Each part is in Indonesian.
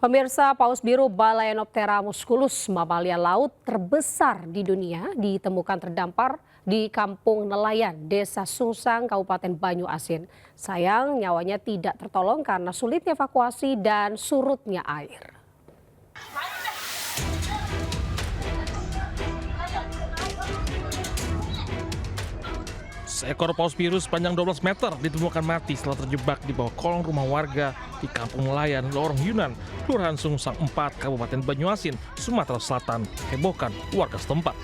Pemirsa, paus biru Balaenoptera musculus, mamalia laut terbesar di dunia, ditemukan terdampar di Kampung Nelayan, Desa Sungsang, Kabupaten Banyuasin. Sayang, nyawanya tidak tertolong karena sulitnya evakuasi dan surutnya air. Seekor paus biru sepanjang 12 meter ditemukan mati setelah terjebak di bawah kolong rumah warga di Kampung Nelayan, Lorong Yunan, Kelurahan Sungsang 4, Kabupaten Banyuasin, Sumatera Selatan, hebohkan warga setempat.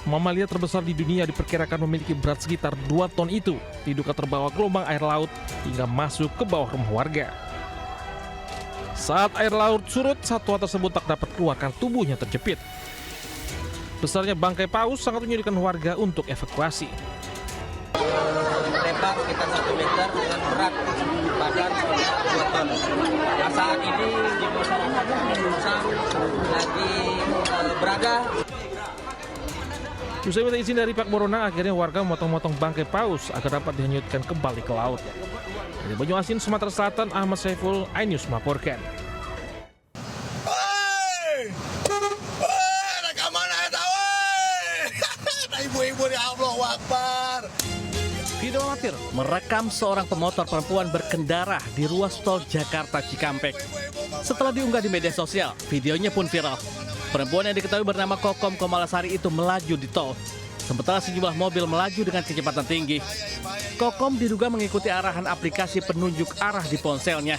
Mamalia terbesar di dunia diperkirakan memiliki berat sekitar 2 ton itu, diduga terbawa gelombang air laut hingga masuk ke bawah rumah warga. Saat air laut surut, satwa tersebut tak dapat keluar karena tubuhnya terjepit. Besarnya bangkai paus sangat menyulitkan warga untuk evakuasi. Lebar sekitar 1 meter dengan berat badan sekitar 2 ton. Nah, saat ini di masyarakat Sungsang lagi berada. Usai minta izin dari Pak Borona, akhirnya warga memotong-motong bangkai paus agar dapat dihanyutkan kembali ke laut. Dari Banyuasin, Sumatera Selatan, Ahmad Saiful, iNews melaporkan. Ibu-ibu ya Allah Akbar. Video amatir merekam seorang pemotor perempuan berkendara di ruas tol Jakarta Cikampek. Setelah diunggah di media sosial, videonya pun viral. Perempuan yang diketahui bernama Kokom Komalasari itu melaju di tol. Sementara sejumlah mobil melaju dengan kecepatan tinggi. Kokom diduga mengikuti arahan aplikasi penunjuk arah di ponselnya.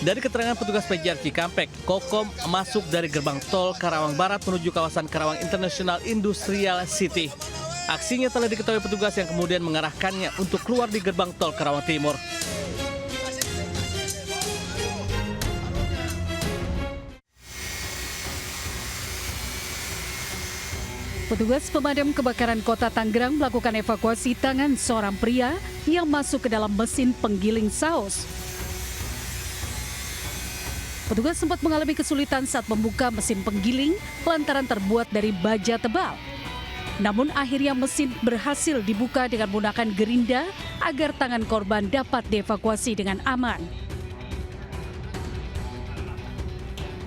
Dari keterangan petugas PJR Cikampek, Kokom masuk dari gerbang tol Karawang Barat menuju kawasan Karawang International Industrial City. Aksinya telah diketahui petugas yang kemudian mengarahkannya untuk keluar di gerbang tol Karawang Timur. Petugas pemadam kebakaran Kota Tanggerang melakukan evakuasi tangan seorang pria yang masuk ke dalam mesin penggiling saus. Petugas sempat mengalami kesulitan saat membuka mesin penggiling lantaran terbuat dari baja tebal. Namun akhirnya mesin berhasil dibuka dengan menggunakan gerinda agar tangan korban dapat dievakuasi dengan aman.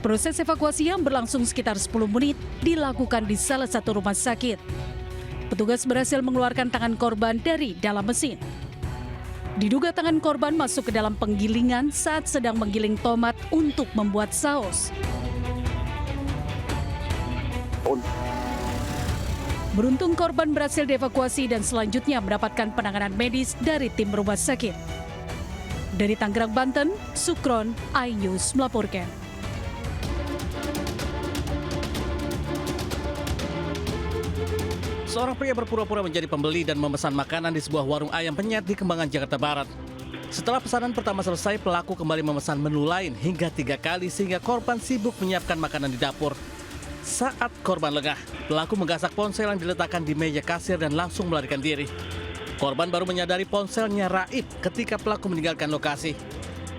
Proses evakuasi yang berlangsung sekitar 10 menit dilakukan di salah satu rumah sakit. Petugas berhasil mengeluarkan tangan korban dari dalam mesin. Diduga tangan korban masuk ke dalam penggilingan saat sedang menggiling tomat untuk membuat saus. Beruntung korban berhasil dievakuasi dan selanjutnya mendapatkan penanganan medis dari tim rumah sakit. Dari Tanggerang, Banten, Sukron, iNews melaporkan. Seorang pria berpura-pura menjadi pembeli dan memesan makanan di sebuah warung ayam penyet di Kembangan, Jakarta Barat. Setelah pesanan pertama selesai, pelaku kembali memesan menu lain hingga 3 kali sehingga korban sibuk menyiapkan makanan di dapur. Saat korban lengah, pelaku menggasak ponsel yang diletakkan di meja kasir dan langsung melarikan diri. Korban baru menyadari ponselnya raib ketika pelaku meninggalkan lokasi.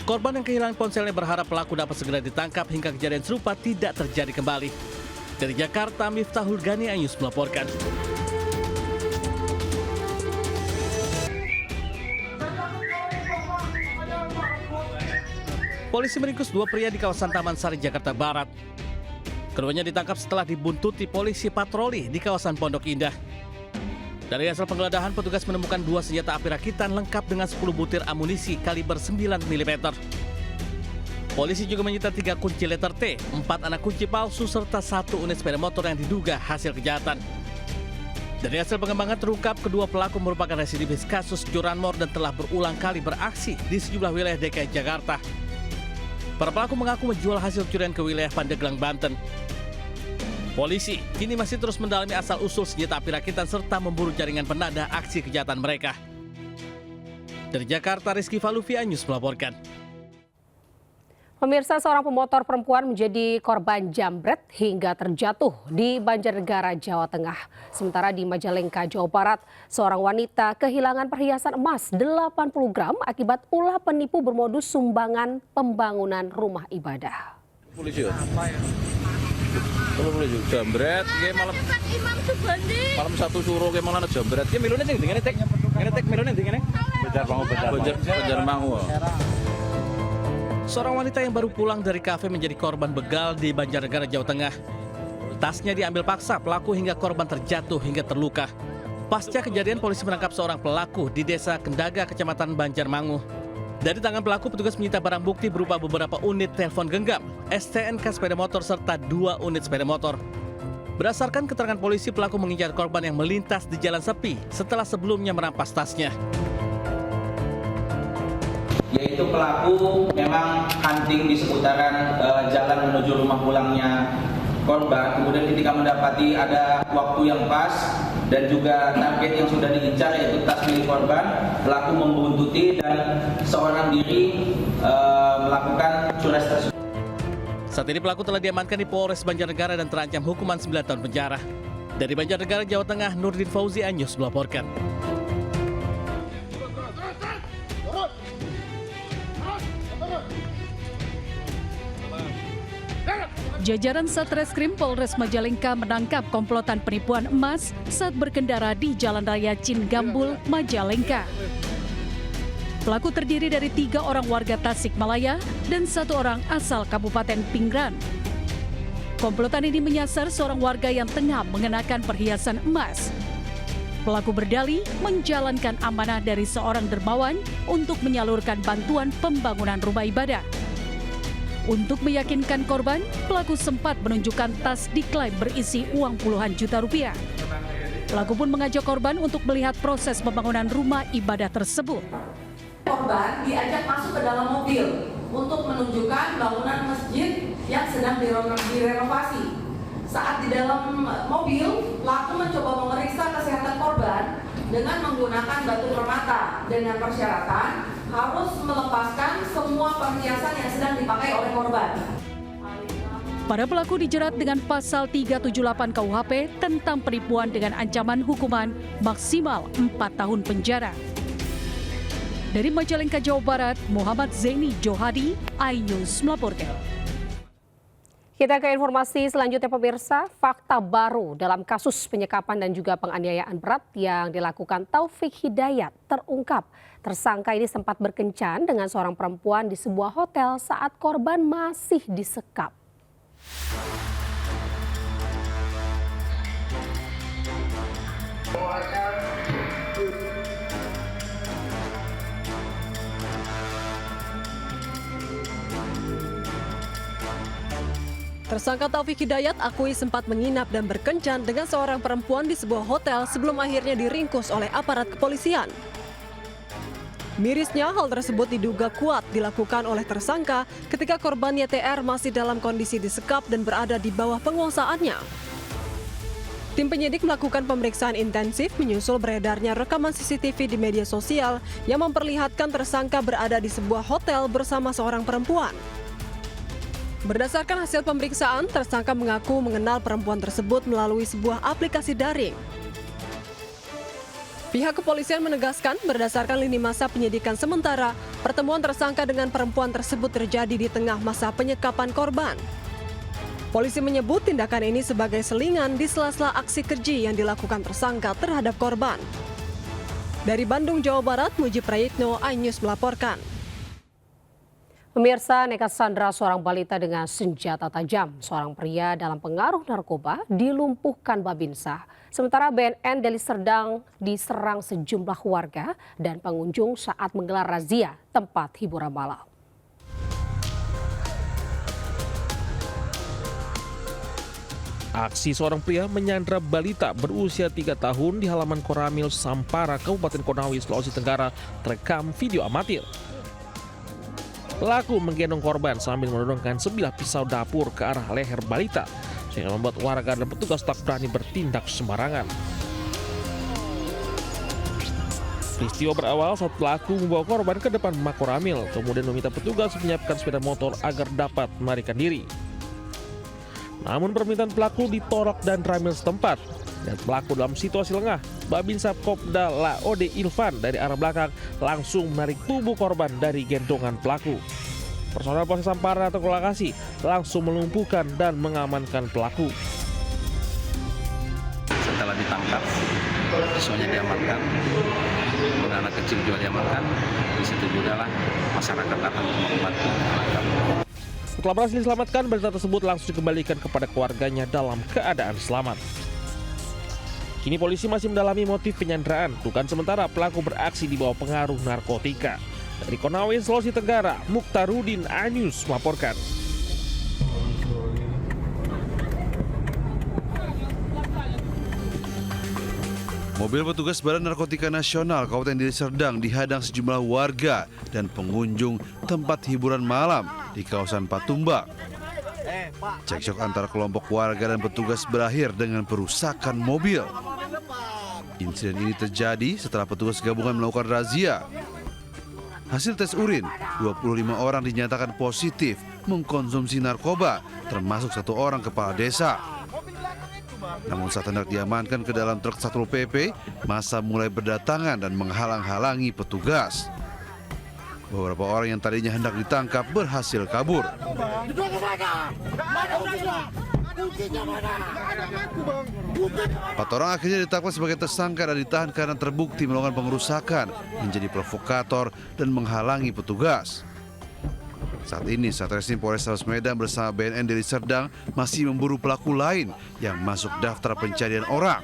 Korban yang kehilangan ponselnya berharap pelaku dapat segera ditangkap hingga kejadian serupa tidak terjadi kembali. Dari Jakarta, Miftahul Gani, iNews melaporkan. Polisi meringkus 2 pria di kawasan Taman Sari, Jakarta Barat. Keduanya ditangkap setelah dibuntuti polisi patroli di kawasan Pondok Indah. Dari hasil penggeledahan, petugas menemukan 2 senjata api rakitan lengkap dengan 10 butir amunisi kaliber 9 mm. Polisi juga menyita 3 kunci letter T, 4 anak kunci palsu, serta 1 unit sepeda motor yang diduga hasil kejahatan. Dari hasil pengembangan terungkap kedua pelaku merupakan residivis kasus curanmor dan telah berulang kali beraksi di sejumlah wilayah DKI Jakarta. Para pelaku mengaku menjual hasil curian ke wilayah Pandeglang, Banten. Polisi kini masih terus mendalami asal-usul senjata api rakitan serta memburu jaringan penada aksi kejahatan mereka. Dari Jakarta, Rizky Falufi, iNews melaporkan. Pemirsa, seorang pemotor perempuan menjadi korban jambret hingga terjatuh di Banjarnegara, Jawa Tengah. Sementara di Majalengka, Jawa Barat, seorang wanita kehilangan perhiasan emas 80 gram akibat ulah penipu bermodus sumbangan pembangunan rumah ibadah. Polisi ya? Kalau polisi jambret, kayak malam satu suruh kayak malam jambret. Ya milone ning ngene tek milone ning ngene. Banjarmangu. Seorang wanita yang baru pulang dari kafe menjadi korban begal di Banjarnegara, Jawa Tengah. Tasnya diambil paksa pelaku hingga korban terjatuh hingga terluka. Pasca kejadian, polisi menangkap seorang pelaku di Desa Kendaga, Kecamatan Banjarmangu. Dari tangan pelaku, petugas menyita barang bukti berupa beberapa unit telepon genggam, STNK sepeda motor, serta 2 unit sepeda motor. Berdasarkan keterangan polisi, pelaku mengincar korban yang melintas di jalan sepi setelah sebelumnya merampas tasnya. Yaitu pelaku memang hunting di seputaran jalan menuju rumah pulangnya korban. Kemudian ketika mendapati ada waktu yang pas dan juga target yang sudah diincar yaitu tas milik korban, pelaku membuntuti dan seorang diri melakukan cures tersebut. Saat ini pelaku telah diamankan di Polres Banjarnegara dan terancam hukuman 9 tahun penjara. Dari Banjarnegara, Jawa Tengah, Nurdin Fauzi, Anyus melaporkan. Jajaran Satreskrim Polres Majalengka menangkap komplotan penipuan emas saat berkendara di Jalan Raya Cingambul, Majalengka. Pelaku terdiri dari 3 orang warga Tasikmalaya dan 1 orang asal Kabupaten Pingrang. Komplotan ini menyasar seorang warga yang tengah mengenakan perhiasan emas. Pelaku berdalih menjalankan amanah dari seorang dermawan untuk menyalurkan bantuan pembangunan rumah ibadah. Untuk meyakinkan korban, pelaku sempat menunjukkan tas diklaim berisi uang puluhan juta rupiah. Pelaku pun mengajak korban untuk melihat proses pembangunan rumah ibadah tersebut. Korban diajak masuk ke dalam mobil untuk menunjukkan bangunan masjid yang sedang direnovasi. Saat di dalam mobil, pelaku mencoba memeriksa kesehatan korban dengan menggunakan batu permata dengan persyaratan harus melepaskan semua perhiasan yang sedang dipakai oleh korban. Para pelaku dijerat dengan pasal 378 KUHP tentang penipuan dengan ancaman hukuman maksimal 4 tahun penjara. Dari Majalengka, Jawa Barat, Muhammad Zaini Johadi, iNews melaporkan. Kita ke informasi selanjutnya pemirsa, fakta baru dalam kasus penyekapan dan juga penganiayaan berat yang dilakukan Taufik Hidayat terungkap. Tersangka ini sempat berkencan dengan seorang perempuan di sebuah hotel saat korban masih disekap. Tersangka Taufik Hidayat akui sempat menginap dan berkencan dengan seorang perempuan di sebuah hotel sebelum akhirnya diringkus oleh aparat kepolisian. Mirisnya, hal tersebut diduga kuat dilakukan oleh tersangka ketika korban YTR masih dalam kondisi disekap dan berada di bawah penguasaannya. Tim penyidik melakukan pemeriksaan intensif menyusul beredarnya rekaman CCTV di media sosial yang memperlihatkan tersangka berada di sebuah hotel bersama seorang perempuan. Berdasarkan hasil pemeriksaan, tersangka mengaku mengenal perempuan tersebut melalui sebuah aplikasi daring. Pihak kepolisian menegaskan berdasarkan lini masa penyidikan sementara, pertemuan tersangka dengan perempuan tersebut terjadi di tengah masa penyekapan korban. Polisi menyebut tindakan ini sebagai selingan di sela-sela aksi keji yang dilakukan tersangka terhadap korban. Dari Bandung, Jawa Barat, Muji Prayitno, iNews melaporkan. Pemirsa, nekat sandra seorang balita dengan senjata tajam. Seorang pria dalam pengaruh narkoba dilumpuhkan Babinsa. Sementara BNN Deli Serdang diserang sejumlah warga dan pengunjung saat menggelar razia tempat hiburan malam. Aksi seorang pria menyandra balita berusia 3 tahun di halaman Koramil, Sampara, Kabupaten Konawe, Sulawesi Tenggara terekam video amatir. Pelaku menggendong korban sambil menodongkan sebilah pisau dapur ke arah leher balita, sehingga membuat warga dan petugas tak berani bertindak sembarangan. Peristiwa berawal saat pelaku membawa korban ke depan Makoramil, kemudian meminta petugas menyiapkan sepeda motor agar dapat melarikan diri. Namun permintaan pelaku ditolak dan Ramil setempat. Dan pelaku dalam situasi lengah, Babinsa Kopda Laode Ilvan dari arah belakang langsung menarik tubuh korban dari gendongan pelaku. Personel Polsek Sampara atau lokasi langsung melumpuhkan dan mengamankan pelaku. Setelah ditangkap, siswanya diamankan. anak kecil juga dia makan, di situ juga lah masyarakat datang untuk membantu. Setelah berhasil diselamatkan, berita tersebut langsung dikembalikan kepada keluarganya dalam keadaan selamat. Kini polisi masih mendalami motif penyanderaan. Dugaan sementara pelaku beraksi di bawah pengaruh narkotika. Dari Konawe, Sulawesi Tenggara, Mukhtarudin Anyus melaporkan. Mobil petugas Badan Narkotika Nasional Kabupaten Deli Serdang dihadang sejumlah warga dan pengunjung tempat hiburan malam di kawasan Patumbak. Cekcok antar kelompok warga dan petugas berakhir dengan perusakan mobil. Insiden ini terjadi setelah petugas gabungan melakukan razia. Hasil tes urin, 25 orang dinyatakan positif mengkonsumsi narkoba, termasuk 1 orang kepala desa. Namun saat hendak diamankan ke dalam truk Satpol PP, massa mulai berdatangan dan menghalang-halangi petugas. Beberapa orang yang tadinya hendak ditangkap berhasil kabur. 4 orang akhirnya ditetapkan sebagai tersangka dan ditahan karena terbukti melakukan pengerusakan, menjadi provokator dan menghalangi petugas. Saat ini Satreskrim Polrestabes Medan bersama BNN Deli Serdang masih memburu pelaku lain yang masuk daftar pencarian orang.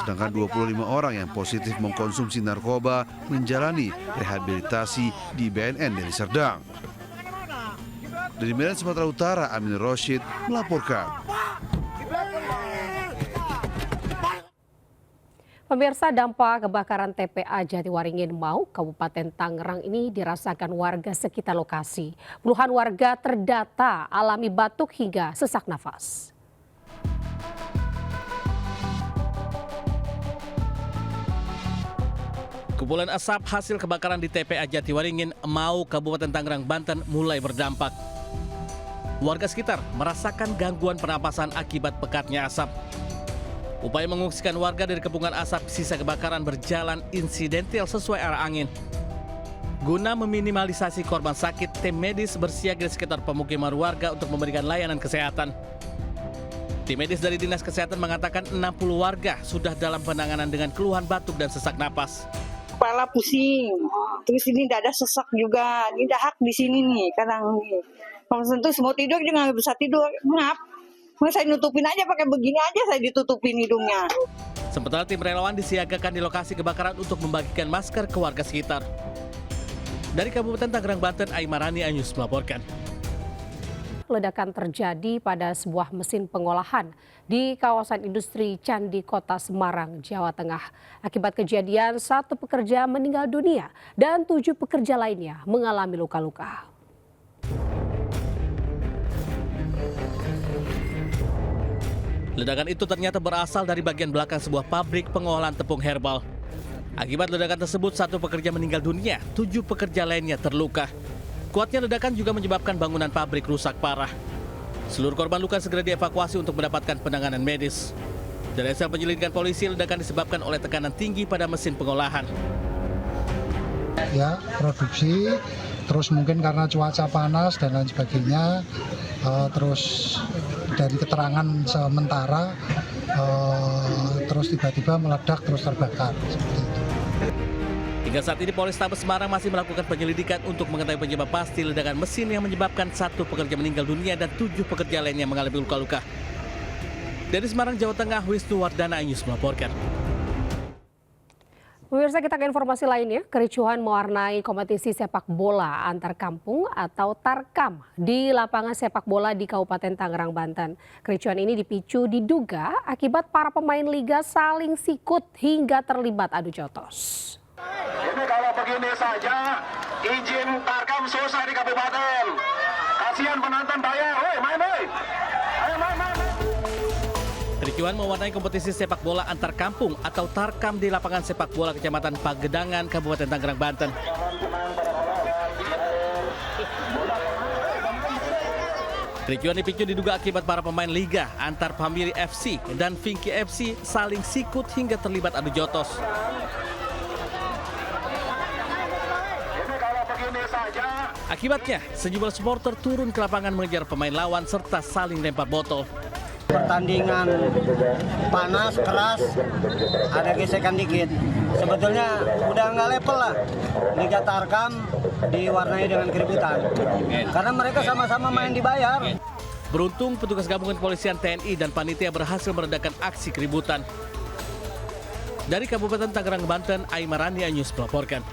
Sedangkan 25 orang yang positif mengkonsumsi narkoba menjalani rehabilitasi di BNN Deli Serdang. Dari Medan, Sumatera Utara, Amin Rosyid melaporkan. Pemirsa, dampak kebakaran TPA Jatiwaringin Mau, Kabupaten Tangerang ini dirasakan warga sekitar lokasi. Puluhan warga terdata alami batuk hingga sesak nafas. Kepulan asap hasil kebakaran di TPA Jatiwaringin Mau, Kabupaten Tangerang, Banten mulai berdampak. Warga sekitar merasakan gangguan pernapasan akibat pekatnya asap. Upaya mengungsikan warga dari kepungan asap sisa kebakaran berjalan insidental sesuai arah angin. Guna meminimalisasi korban sakit, tim medis bersiaga di sekitar pemukiman warga untuk memberikan layanan kesehatan. Tim medis dari Dinas Kesehatan mengatakan 60 warga sudah dalam penanganan dengan keluhan batuk dan sesak napas. Kepala pusing, terus ini dada sesak juga, ini dahak di sini nih, kadang nih. Kalau sentuh mau tidur juga nggak bisa tidur, ngap. Saya nutupin aja pakai begini aja, saya ditutupin hidungnya. Sementara tim relawan disiagakan di lokasi kebakaran untuk membagikan masker ke warga sekitar. Dari Kabupaten Tangerang, Banten, Aimarani Anyus melaporkan. Ledakan terjadi pada sebuah mesin pengolahan di kawasan industri Candi Kota Semarang, Jawa Tengah. Akibat kejadian, 1 pekerja meninggal dunia dan 7 pekerja lainnya mengalami luka-luka. Ledakan itu ternyata berasal dari bagian belakang sebuah pabrik pengolahan tepung herbal. Akibat ledakan tersebut, 1 pekerja meninggal dunia, 7 pekerja lainnya terluka. Kuatnya ledakan juga menyebabkan bangunan pabrik rusak parah. Seluruh korban luka segera dievakuasi untuk mendapatkan penanganan medis. Dari hasil penyelidikan polisi, ledakan disebabkan oleh tekanan tinggi pada mesin pengolahan. Ya, produksi, terus mungkin karena cuaca panas dan lain sebagainya, terus dari keterangan sementara, terus tiba-tiba meledak terus terbakar. Seperti itu. Hingga saat ini Polrestabes Semarang masih melakukan penyelidikan untuk mengetahui penyebab pasti ledakan mesin yang menyebabkan 1 pekerja meninggal dunia dan 7 pekerja lainnya mengalami luka-luka. Dari Semarang, Jawa Tengah, Wisnu Wardana Anyus melaporkan. Pemirsa, kita ke informasi lainnya. Kericuhan mewarnai kompetisi sepak bola antar kampung atau Tarkam di lapangan sepak bola di Kabupaten Tangerang, Banten. Kericuhan ini dipicu diduga akibat para pemain liga saling sikut hingga terlibat adu jotos. Ini kalau begini saja, izin Tarkam selesai di kabupaten. Kasihan penonton bayar, woi main woi. Ayo main. Kericuhan mewarnai kompetisi sepak bola antar kampung atau Tarkam di lapangan sepak bola Kecamatan Pagedangan, Kabupaten Tangerang, Banten. Kericuhan dipicu diduga akibat para pemain liga antar Pamiri FC dan Vinky FC saling sikut hingga terlibat adu jotos. Akibatnya, sejumlah supporter turun ke lapangan mengejar pemain lawan serta saling lempar botol. Pertandingan panas, keras, ada gesekan dikit. Sebetulnya udah nggak level lah. Liga Tarkam diwarnai dengan keributan. Karena mereka sama-sama main dibayar. Beruntung petugas gabungan kepolisian TNI dan panitia berhasil meredakan aksi keributan. Dari Kabupaten Tangerang, Banten, Aimarani News melaporkan.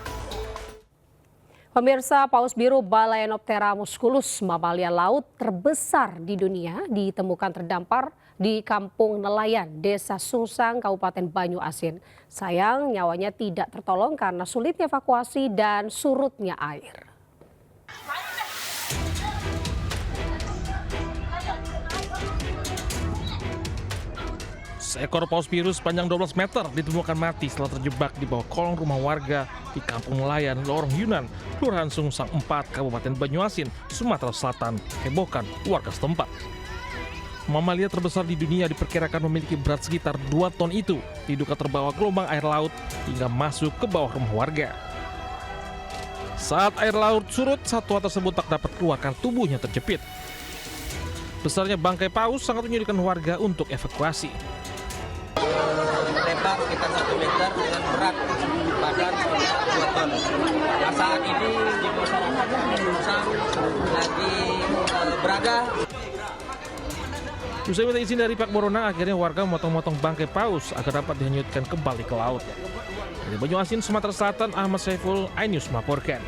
Pemirsa, paus biru Balaenoptera musculus, mamalia laut terbesar di dunia, ditemukan terdampar di Kampung Nelayan, Desa Sungsang, Kabupaten Banyuasin. Sayang, nyawanya tidak tertolong karena sulitnya evakuasi dan surutnya air. Seekor paus biru sepanjang 12 meter ditemukan mati setelah terjebak di bawah kolong rumah warga di Kampung Nelayan, Lorong Yunan, Kelurahan Sungsang 4, Kabupaten Banyuasin, Sumatera Selatan, hebohkan warga setempat. Mamalia terbesar di dunia diperkirakan memiliki berat sekitar 2 ton itu, diduga terbawa gelombang air laut hingga masuk ke bawah rumah warga. Saat air laut surut, satwa tersebut tak dapat keluar karena tubuhnya terjepit. Besarnya bangkai paus sangat menyulitkan warga untuk evakuasi. Lebar sekitar 1 meter dengan berat badan 2 ton. Nah, saat ini di masyarakat Sungsang lagi berada. Usai minta izin dari Pak Borona, akhirnya warga memotong-motong bangkai paus agar dapat dihanyutkan kembali ke laut. Dari Banyuasin, Sumatera Selatan, Ahmad Saiful, iNews melaporkan.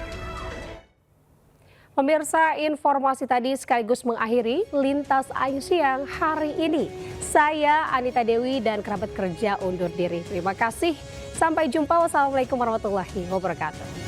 Pemirsa, informasi tadi sekaligus mengakhiri Lintas Aing Siang hari ini. Saya Anita Dewi dan kerabat kerja undur diri. Terima kasih. Sampai jumpa. Wassalamualaikum warahmatullahi wabarakatuh.